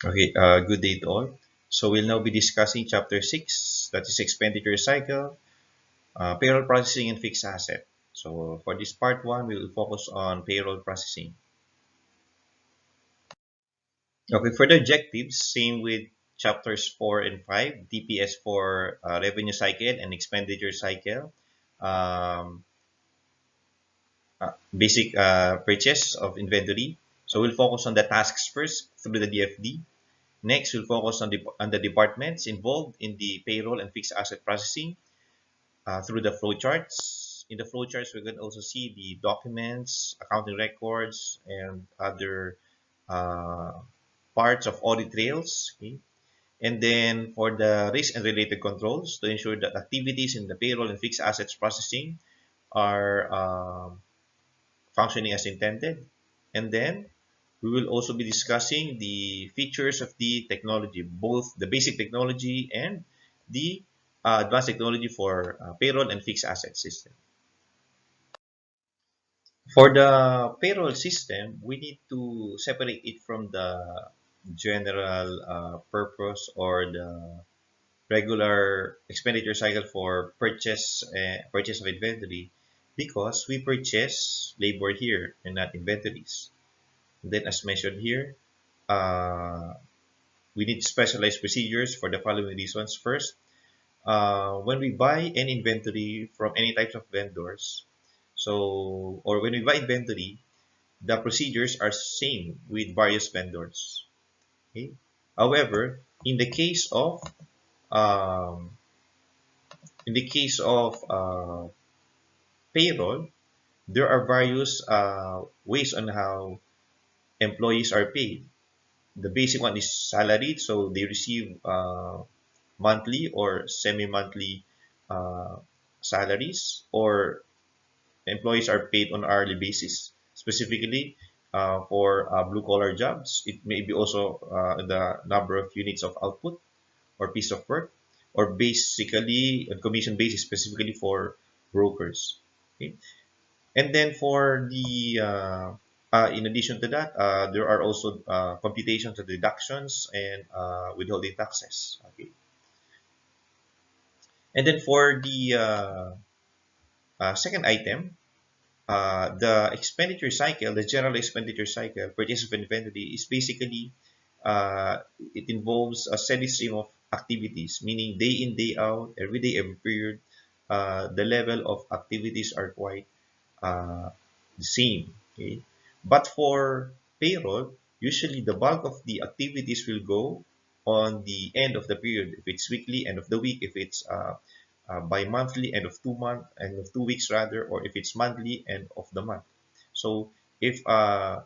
Okay, good day to all. So we'll now be discussing Chapter 6, that is Expenditure Cycle, Payroll Processing and Fixed Asset. So for this part 1, we will focus on payroll processing. Okay, for the objectives, same with Chapters 4 and 5, DPS for Revenue Cycle and Expenditure Cycle, um, basic purchase of inventory. So we'll focus on the tasks first through the DFD. Next, we'll focus on the departments involved in the payroll and fixed asset processing through the flowcharts. In the flowcharts, we can also see the documents, accounting records, and other uh, parts of audit trails. Okay? And then for the risk and related controls to ensure that activities in the payroll and fixed assets processing are functioning as intended. And then we will also be discussing the features of the technology, both the basic technology and the advanced technology for payroll and fixed asset system. For the payroll system, we need to separate it from the general purpose or the regular expenditure cycle for purchase of inventory because we purchase labor here and not inventories. Then, as mentioned here, uh, we need specialized procedures for the following reasons. First, when we buy any inventory from any types of vendors, or when we buy inventory, the procedures are same with various vendors. Okay? However, um, in the case of payroll, there are various ways on how employees are paid. The basic one is salaried, so they receive monthly or semi-monthly uh, salaries, or employees are paid on hourly basis. Specifically, for blue-collar jobs, it may be also the number of units of output or piece of work, or basically on commission basis, specifically for brokers. Okay? And then for the in addition to that, there are also computations of deductions and withholding taxes. Okay. And then for the second item, the expenditure cycle, the general expenditure cycle, purchase of inventory, is basically uh, it involves a steady stream of activities, meaning day in, day out, every day, every period. The level of activities are quite uh, the same. Okay? But for payroll, usually the bulk of the activities will go on the end of the period. If it's weekly, end of the week. If it's bi-monthly, end of 2 weeks rather, or if it's monthly, end of the month. So if uh,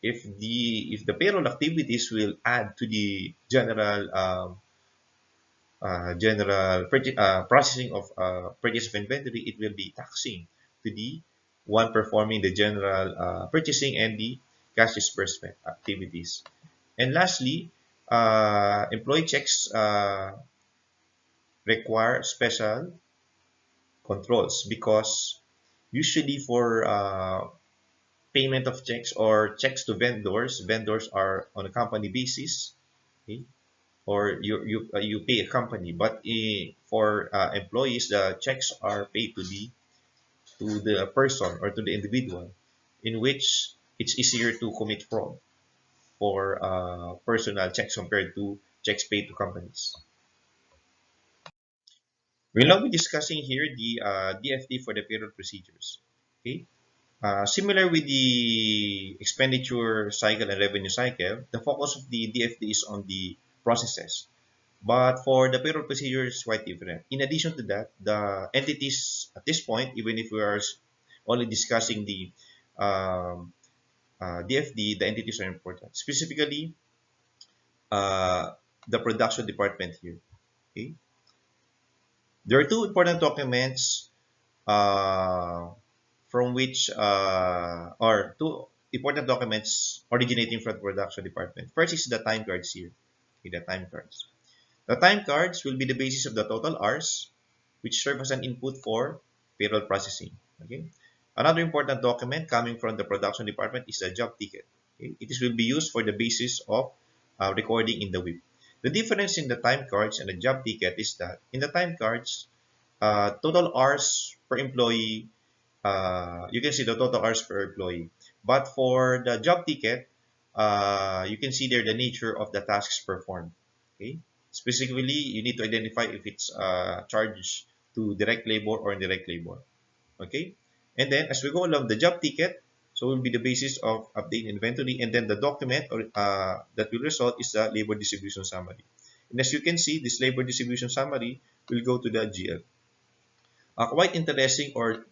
if the payroll activities will add to the general processing of purchase of inventory, it will be taxing to the one performing the general purchasing and the cash disbursement activities. And lastly, employee checks require special controls because usually for payment of checks or checks to vendors, vendors are on a company basis, okay? Or you pay a company, but for employees, the checks are paid to the person or to the individual, in which it's easier to commit fraud for personal checks compared to checks paid to companies. We'll now be discussing here the DFD for the payroll procedures. Okay. Similar with the expenditure cycle and revenue cycle, the focus of the DFD is on the processes. But for the payroll procedure, it's quite different. In addition to that, the entities at this point, even if we are only discussing the um, DFD, the entities are important. Specifically, uh, the production department here. Okay, there are two important documents uh, from which or two important documents originating from the production department. First is the time cards here. Okay, the time cards. The time cards will be the basis of the total hours, which serve as an input for payroll processing. Okay. Another important document coming from the production department is the job ticket. Okay. Will be used for the basis of recording in the WIP. The difference in the time cards and the job ticket is that in the time cards, total hours per employee, you can see the total hours per employee. But for the job ticket, you can see there the nature of the tasks performed. Okay. Specifically, you need to identify if it's charged to direct labor or indirect labor. Okay. And then as we go along, the job ticket, so will be the basis of update inventory, and then the document or that will result is the labor distribution summary. And as you can see, this labor distribution summary will go to the GL. Quite interesting or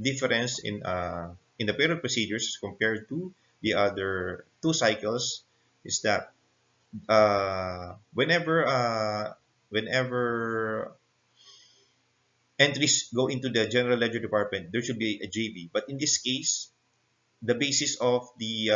difference in the payroll procedures compared to the other two cycles is that whenever entries go into the general ledger department, there should be a JV. But in this case, the basis of the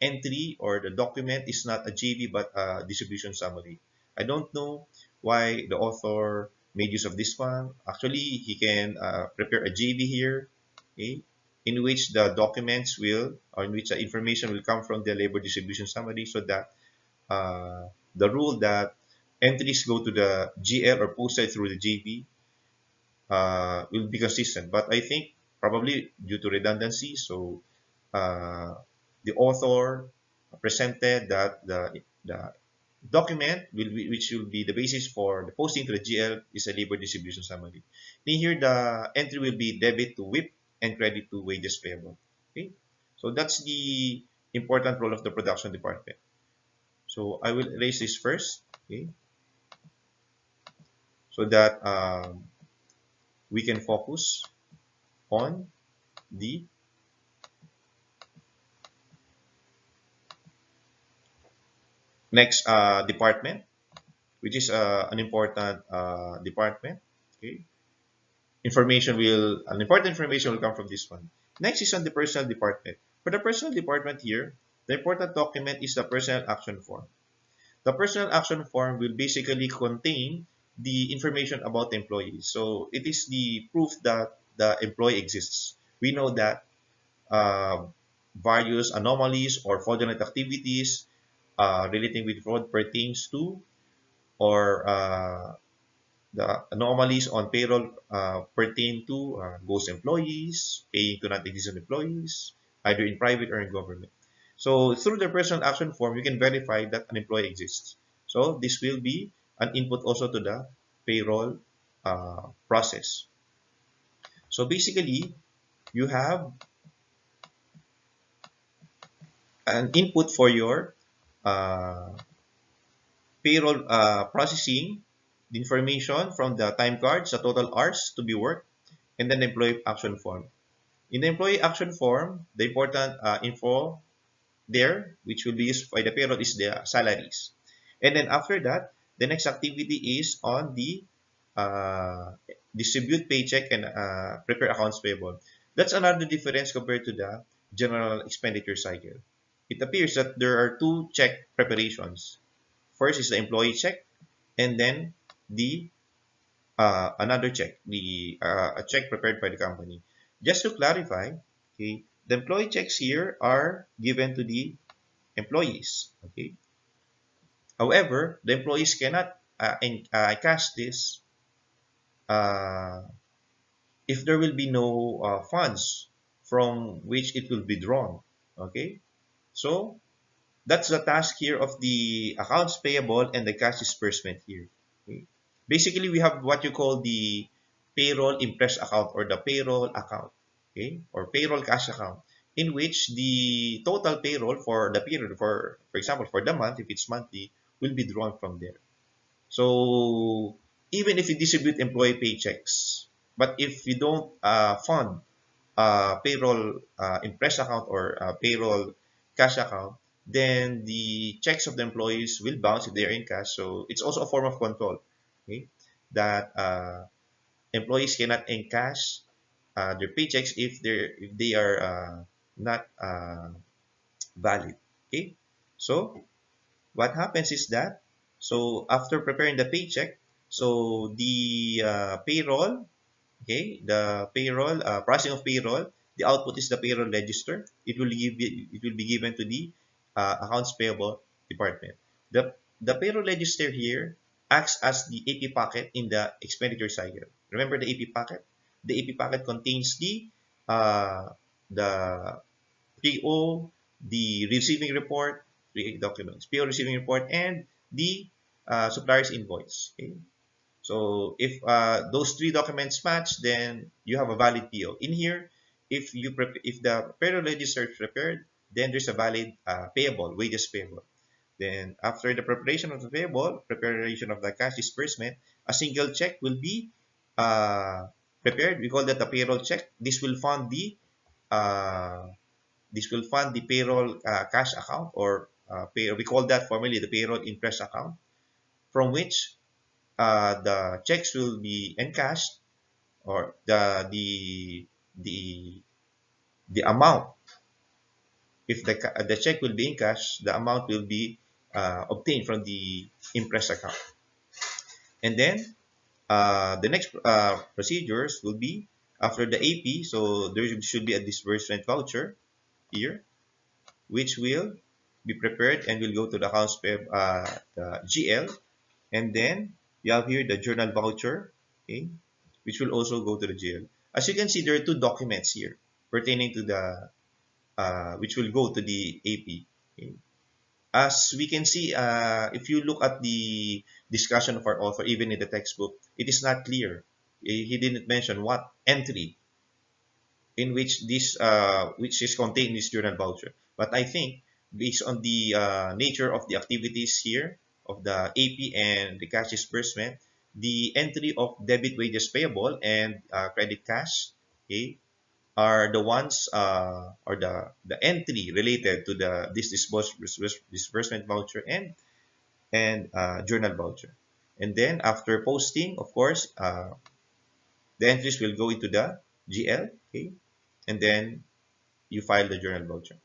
entry or the document is not a JV but a distribution summary. I don't know why the author made use of this one. Actually, he can prepare a JV here, okay, in which the documents will, or in which the information will come from the labor distribution summary, so that uh, the rule that entries go to the GL or posted through the JV will be consistent. But I think probably due to redundancy, so uh, the author presented that the document which will be the basis for the posting to the GL is a labor distribution summary. In here, the entry will be debit to WIP and credit to wages payable. Okay, so that's the important role of the production department. So I will erase this first, okay, so that we can focus on the next department, which is an important department. Okay, an important information will come from this one. Next is on the personal department. For the personal department here, the important document is the personal action form. The personal action form will basically contain the information about the employee. So it is the proof that the employee exists. We know that uh, various anomalies or fraudulent activities relating with fraud pertains to, or the anomalies on payroll pertain to ghost employees, paying to non-existent employees, either in private or in government. So through the personal action form, you can verify that an employee exists. So this will be an input also to the payroll process. So basically, you have an input for your uh, payroll processing, the information from the time cards, the total hours to be worked, and then the employee action form. In the employee action form, the important info there, which will be used by the payroll, is the salaries. And then after that, the next activity is on the uh, distribute paycheck and prepare accounts payable. That's another difference compared to the general expenditure cycle. It appears that there are two check preparations. First is the employee check, and then the another check, the a check prepared by the company. Just to clarify, okay, the employee checks here are given to the employees. Okay. However, the employees cannot cash this uh, if there will be no funds from which it will be drawn. Okay. So that's the task here of the accounts payable and the cash disbursement here. Okay. Basically, we have what you call the payroll impress account or the payroll account, okay, or payroll cash account, in which the total payroll for the period, for example, for the month, if it's monthly, will be drawn from there. So even if you distribute employee paychecks, but if you don't fund payroll impress account or payroll cash account, then the checks of the employees will bounce if they are in cash. So it's also a form of control, okay, that employees cannot encash their paychecks if they are not valid. Okay, so what happens is that, so after preparing the paycheck, so the payroll, okay, the payroll processing of payroll, the output is the payroll register. It will be given to the accounts payable department. The payroll register here acts as the AP packet in the expenditure cycle. Remember the AP packet? The AP packet contains uh, the PO, the receiving report, three documents, PO receiving report, and the supplier's invoice. Okay? So if those three documents match, then you have a valid PO. In here, if the payroll register is prepared, then there's a valid payable, wages payable. Then after the preparation of the payable, preparation of the cash disbursement, a single check will be uh, prepared. We call that the payroll check. Uh, this will fund the payroll cash account, or we call that formally the payroll interest account, from which the checks will be encashed, or the the amount, if the check will be encashed, the amount will be obtained from the impress account. And then the next procedures will be after the AP. So there should be a disbursement voucher here, which will be prepared and will go to the accounts payable, the GL. And then you have here the journal voucher, okay, which will also go to the GL. As you can see, there are two documents here pertaining to the which will go to the AP. Okay. As we can see, if you look at the discussion of our author, even in the textbook, it is not clear. He didn't mention what entry in which this which is contained in this journal voucher. But I think based on the nature of the activities here of the AP and the cash disbursement, the entry of debit wages payable and credit cash, okay, are the ones or the entry related to the this disbursement voucher and journal voucher. And then after posting, of course, the entries will go into the GL, okay, and then you file the journal voucher.